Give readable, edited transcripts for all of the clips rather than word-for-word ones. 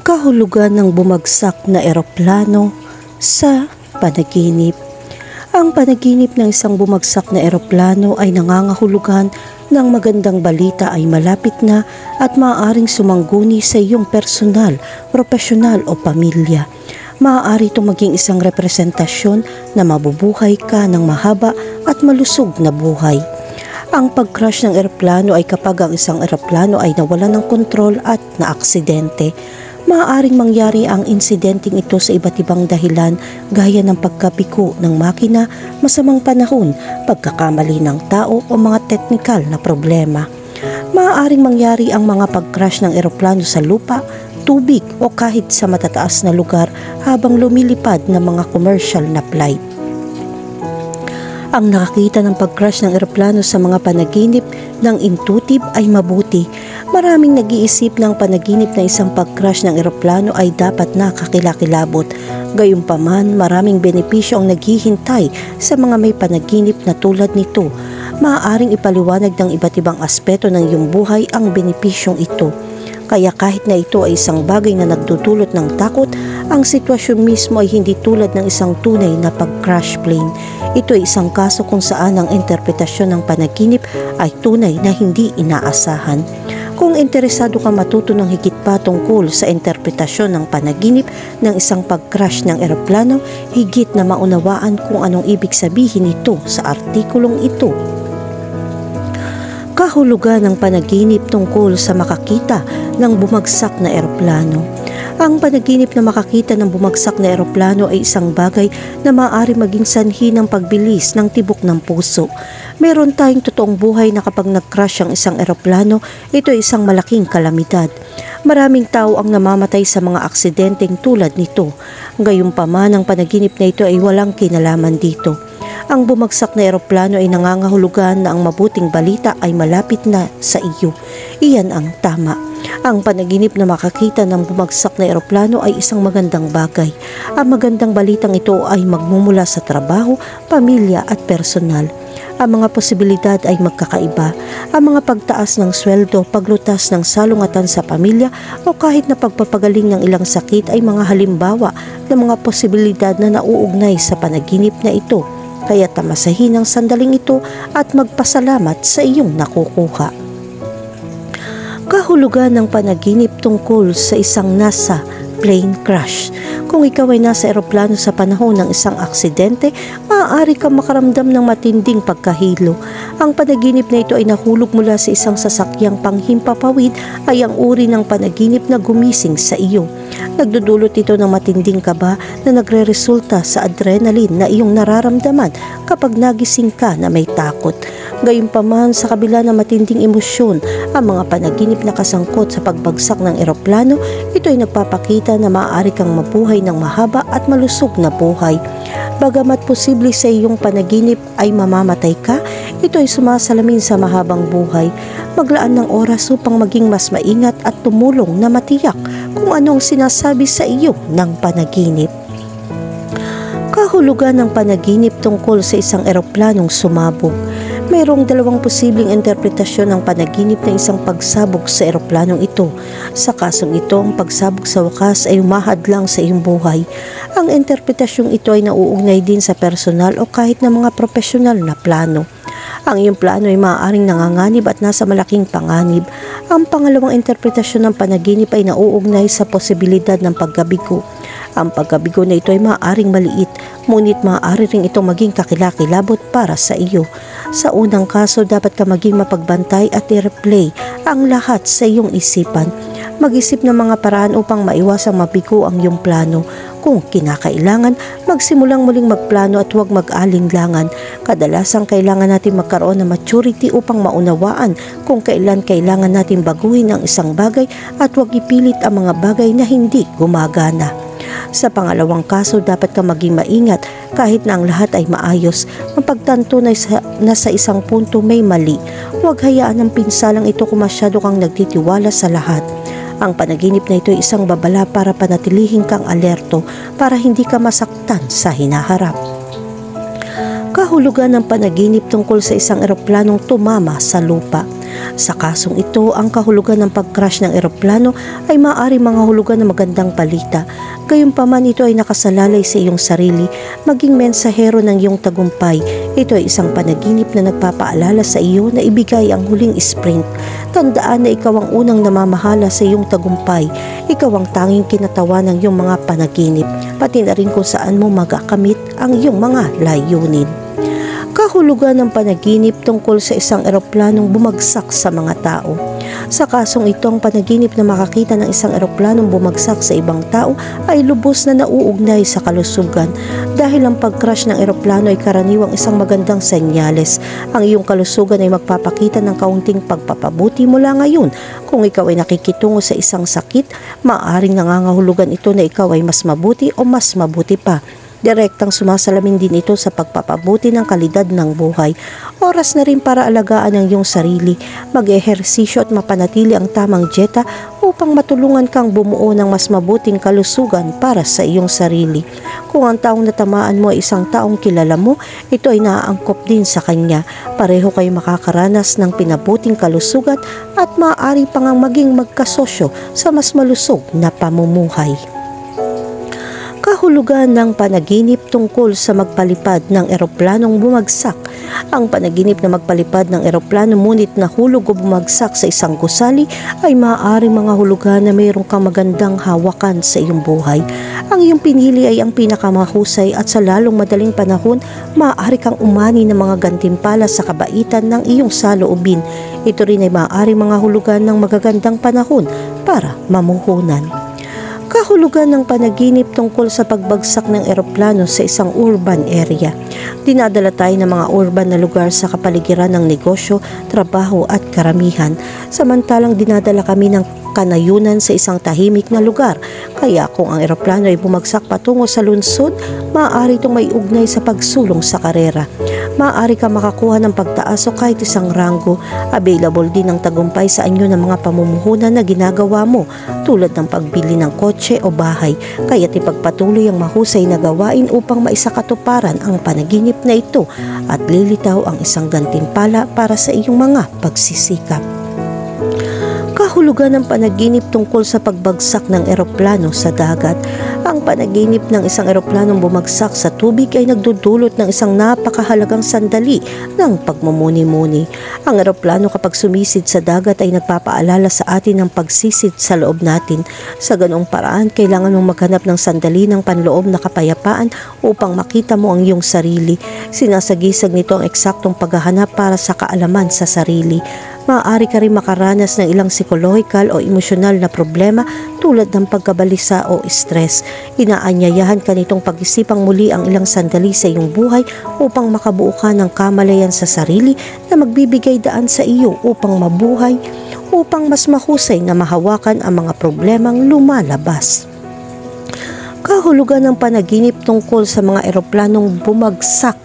Kahulugan ng bumagsak na eroplano sa panaginip. Ang panaginip ng isang bumagsak na eroplano ay nangangahulugan ng magandang balita ay malapit na at maaaring sumangguni sa iyong personal, profesional o pamilya. Maaari itong maging isang representasyon na mabubuhay ka ng mahaba at malusog na buhay. Ang pag-crash ng eroplano ay kapag ang isang eroplano ay nawalan ng kontrol at naaksidente. Maaaring mangyari ang insidenteng ito sa iba't ibang dahilan gaya ng pagkapiko ng makina, masamang panahon, pagkakamali ng tao o mga teknikal na problema. Maaaring mangyari ang mga pag-crash ng eroplano sa lupa, tubig o kahit sa matataas na lugar habang lumilipad ng mga commercial na flight. Ang nakakita ng pag-crash ng eroplano sa mga panaginip ng intuitive ay mabuti. Maraming nag-iisip ng panaginip na isang pag-crash ng eroplano ay dapat na kakilakilabot. Gayunpaman, maraming benepisyo ang naghihintay sa mga may panaginip na tulad nito. Maaaring ipaliwanag ng iba't ibang aspeto ng iyong buhay ang benepisyong ito. Kaya kahit na ito ay isang bagay na nagdudulot ng takot, ang sitwasyon mismo ay hindi tulad ng isang tunay na pag-crash plane. Ito ay isang kaso kung saan ang interpretasyon ng panaginip ay tunay na hindi inaasahan. Kung interesado ka matuto ng higit pa tungkol sa interpretasyon ng panaginip ng isang pag-crash ng eroplano, higit na maunawaan kung anong ibig sabihin ito sa artikulong ito. Kahulugan ng panaginip tungkol sa makakita ng bumagsak na eroplano. Ang panaginip na makakita ng bumagsak na eroplano ay isang bagay na maaari maging sanhi ng pagbilis ng tibok ng puso. Meron tayong totoong buhay na kapag nag-crash ang isang eroplano, ito ay isang malaking kalamidad. Maraming tao ang namamatay sa mga aksidenteng tulad nito. Gayunpaman, ang panaginip na ito ay walang kinalaman dito. Ang bumagsak na eroplano ay nangangahulugan na ang mabuting balita ay malapit na sa iyo. Iyan ang tama. Ang panaginip na makakita ng bumagsak na eroplano ay isang magandang bagay. Ang magandang balitang ito ay magmumula sa trabaho, pamilya at personal. Ang mga posibilidad ay magkakaiba. Ang mga pagtaas ng sweldo, paglutas ng salungatan sa pamilya o kahit na pagpapagaling ng ilang sakit ay mga halimbawa ng mga posibilidad na nauugnay sa panaginip na ito. Kaya tamasahin ang sandaling ito at magpasalamat sa iyong nakukuha. Kahulugan ng panaginip tungkol sa isang nasa plane crash. Kung ikaw ay nasa eroplano sa panahon ng isang aksidente, maaari kang makaramdam ng matinding pagkahilo. Ang panaginip na ito ay nahulog mula sa isang sasakyang panghimpapawid ay ang uri ng panaginip na gumising sa iyo. Nagdudulot ito ng matinding kaba na nagre-resulta sa adrenaline na iyong nararamdaman kapag nagising ka na may takot. Gayunpaman, sa kabila ng matinding emosyon, ang mga panaginip na kasangkot sa pagbagsak ng eroplano, ito ay nagpapakita na maaari kang mabuhay ng mahaba at malusog na buhay. Bagamat posible sa iyong panaginip ay mamamatay ka, ito ay sumasalamin sa mahabang buhay. Maglaan ng oras upang maging mas maingat at tumulong na matiyak kung anong sinasabi sa iyo ng panaginip. Kahulugan ng panaginip tungkol sa isang eroplanong sumabog. Mayroong dalawang posibleng interpretasyon ng panaginip ng isang pagsabog sa eroplanong ito. Sa kasong ito, ang pagsabog sa wakas ay umahadlang sa iyong buhay. Ang interpretasyong ito ay nauugnay din sa personal o kahit na mga profesional na plano. Ang iyong plano ay maaaring nanganganib at nasa malaking panganib. Ang pangalawang interpretasyon ng panaginip ay nauugnay sa posibilidad ng pagkabigo. Ang pagkabigo na ito ay maaaring maliit, ngunit maaari rin itong maging kakilakilabot para sa iyo. Sa unang kaso, dapat ka maging mapagbantay at i-replay ang lahat sa iyong isipan. Mag-isip ng mga paraan upang maiwasang mabigo ang iyong plano. Kung kinakailangan, magsimulang muling magplano at huwag mag-alinlangan. Kadalasang kailangan natin magkaroon ng maturity upang maunawaan kung kailan kailangan natin baguhin ang isang bagay at huwag ipilit ang mga bagay na hindi gumagana. Sa pangalawang kaso, dapat ka maging maingat kahit na ang lahat ay maayos. Mapagtanto na sa isang punto may mali. Huwag hayaan ang pinsalang ito kung masyado kang nagtitiwala sa lahat. Ang panaginip na ito ay isang babala para panatilihin kang alerto para hindi ka masaktan sa hinaharap. Kahulugan ng panaginip tungkol sa isang eroplanong tumama sa lupa. Sa kasong ito, ang kahulugan ng pag-crash ng eroplano ay maaari mga hulugan ng magandang balita. Gayunpaman, ito ay nakasalalay sa iyong sarili, maging mensahero ng iyong tagumpay. Ito ay isang panaginip na nagpapaalala sa iyo na ibigay ang huling sprint. Tandaan na ikaw ang unang namamahala sa iyong tagumpay. Ikaw ang tanging kinatawan ng iyong mga panaginip, pati na rin kung saan mo magakamit ang iyong mga layunin. Kahulugan ng panaginip tungkol sa isang eroplanong bumagsak sa mga tao. Sa kasong ito, ang panaginip na makakita ng isang eroplanong bumagsak sa ibang tao ay lubos na nauugnay sa kalusugan. Dahil ang pag-crash ng eroplano ay karaniwang isang magandang senyales. Ang iyong kalusugan ay magpapakita ng kaunting pagpapabuti mula ngayon. Kung ikaw ay nakikitungo sa isang sakit, maaaring nangangahulugan ito na ikaw ay mas mabuti o mas mabuti pa. Direktang sumasalamin din ito sa pagpapabuti ng kalidad ng buhay. Oras na rin para alagaan ang iyong sarili, mag-ehersisyo at mapanatili ang tamang dieta upang matulungan kang bumuo ng mas mabuting kalusugan para sa iyong sarili. Kung ang taong natamaan mo ay isang taong kilala mo, ito ay naaangkop din sa kanya. Pareho kayo makakaranas ng pinabuting kalusugan at maaari pang maging magkasosyo sa mas malusog na pamumuhay. Kahulugan ng panaginip tungkol sa magpalipad ng eroplanong bumagsak. Ang panaginip na magpalipad ng eroplano ngunit nahulog o bumagsak sa isang gusali ay maaaring mga hulugan na mayroong kang magandang hawakan sa iyong buhay. Ang iyong pinili ay ang pinakamahusay at sa lalong madaling panahon, maaari kang umani ng mga gantimpala sa kabaitan ng iyong saloobin. Ito rin ay maaaring mga hulugan ng magagandang panahon para mamuhunan. Kahulugan ng panaginip tungkol sa pagbagsak ng eroplano sa isang urban area. Dinadala tayo ng mga urban na lugar sa kapaligiran ng negosyo, trabaho at karamihan. Samantalang dinadala kami ng kanayunan sa isang tahimik na lugar. Kaya kung ang eroplano ay bumagsak patungo sa lungsod, maaari itong may ugnay sa pagsulong sa karera. Maaari ka makakuha ng pagtaas o kahit isang ranggo. Available din ang tagumpay sa anyo ng mga pamumuhunan na ginagawa mo, tulad ng pagbili ng kotse o bahay. Kaya't ipagpatuloy ang mahusay na gawain upang maisakatuparan ang panaginip na ito at lilitaw ang isang gantimpala para sa iyong mga pagsisikap. Kahulugan ng panaginip tungkol sa pagbagsak ng eroplano sa dagat. Ang panaginip ng isang eroplanong bumagsak sa tubig ay nagdudulot ng isang napakahalagang sandali ng pagmumuni-muni. Ang eroplano kapag sumisid sa dagat ay nagpapaalala sa atin ng pagsisid sa loob natin. Sa ganong paraan, kailangan mong maghanap ng sandali ng panloob na kapayapaan upang makita mo ang iyong sarili. Sinasagisag nito ang eksaktong paghahanap para sa kaalaman sa sarili. Maaari ka rin makaranas ng ilang psikolohikal o emosyonal na problema tulad ng pagkabalisa o stress. Inaanyayahan ka nitong pag-isipang muli ang ilang sandali sa iyong buhay upang makabuo ka ng kamalayan sa sarili na magbibigay daan sa iyo upang mabuhay, upang mas mahusay na mahawakan ang mga problemang lumalabas. Kahulugan ng panaginip tungkol sa mga eroplanong bumagsak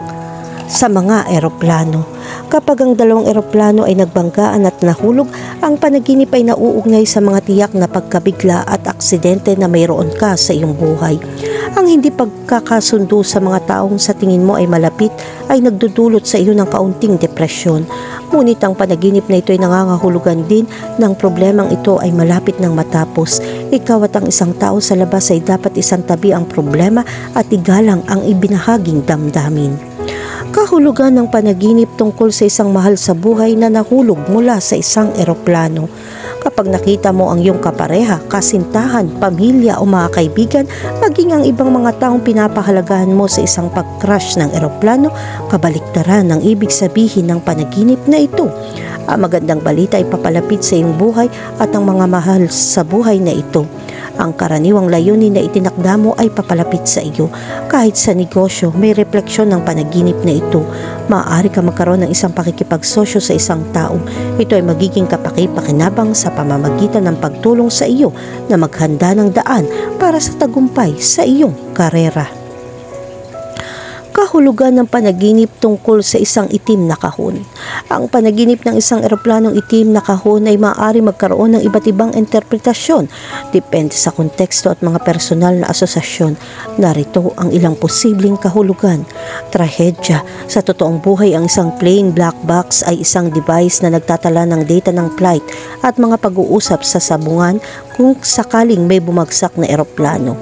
sa mga eroplano. Kapag ang dalawang eroplano ay nagbanggaan at nahulog, ang panaginip ay nauugnay sa mga tiyak na pagkabigla at aksidente na mayroon ka sa iyong buhay. Ang hindi pagkakasundo sa mga taong sa tingin mo ay malapit ay nagdudulot sa iyo ng kaunting depresyon. Ngunit ang panaginip na ito ay nangangahulugan din ng problemang ito ay malapit ng matapos. Ikaw at ang isang tao sa labas ay dapat isantabi ang problema at igalang ang ibinahaging damdamin. Kahulugan ng panaginip tungkol sa isang mahal sa buhay na nahulog mula sa isang eroplano. Kapag nakita mo ang iyong kapareha, kasintahan, pamilya o mga kaibigan, maging ang ibang mga taong pinapahalagahan mo sa isang pag-crash ng eroplano, kabaliktaran ang ibig sabihin ng panaginip na ito. Ang magandang balita ay papalapit sa iyong buhay at ang mga mahal sa buhay na ito. Ang karaniwang layunin na itinakda mo ay papalapit sa iyo. Kahit sa negosyo, may refleksyon ng panaginip na ito. Maaari ka magkaroon ng isang pakikipagsosyo sa isang tao. Ito ay magiging kapaki-pakinabang sa pamamagitan ng pagtulong sa iyo na maghanda ng daan para sa tagumpay sa iyong karera. Kahulugan ng panaginip tungkol sa isang itim na kahon. Ang panaginip ng isang eroplanong itim na kahon ay maaari magkaroon ng iba't ibang interpretasyon depende sa konteksto at mga personal na asosasyon. Narito ang ilang posibleng kahulugan. Trahedya. Sa totoong buhay, ang isang plain black box ay isang device na nagtatala ng data ng flight at mga pag-uusap sa sabungan kung sakaling may bumagsak na eroplano.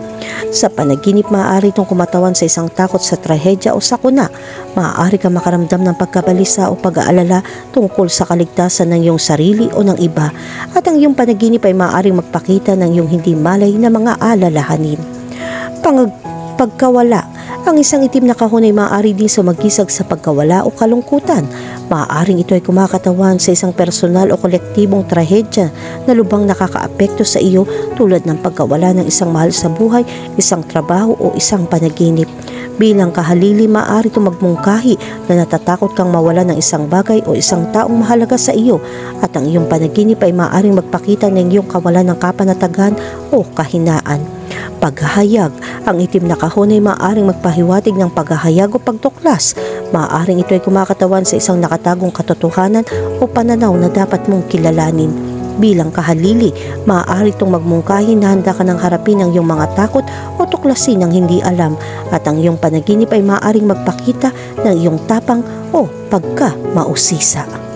Sa panaginip, maaari itong kumatawan sa isang takot sa trahedya o sakuna. Maaari ka makaramdam ng pagkabalisa o pag-aalala tungkol sa kaligtasan ng iyong sarili o ng iba, at ang iyong panaginip ay maaaring magpakita ng iyong hindi malay na mga alalahanin. Pagkawala. Ang isang itim na kahon ay maaari din sumagisag sa pagkawala o kalungkutan. Maaaring ito ay kumakatawan sa isang personal o kolektibong trahedya na lubhang nakakaapekto sa iyo, tulad ng pagkawala ng isang mahal sa buhay, isang trabaho o isang panaginip. Bilang kahalili, maaari itong magmungkahi na natatakot kang mawala ng isang bagay o isang taong mahalaga sa iyo, at ang iyong panaginip ay maaaring magpakita ng iyong kawalan ng kapanatagan o kahinaan. Paghahayag. Ang itim na kahon ay maaaring magpahiwatig ng paghahayag o pagtuklas. Maaaring ito ay kumakatawan sa isang nakatagong katotohanan o pananaw na dapat mong kilalanin. Bilang kahalili, maaari itong magmungkahi na handa ka ng harapin ang iyong mga takot o tuklasin ang hindi alam, at ang iyong panaginip ay maaaring magpakita ng iyong tapang o pagka-mausisa.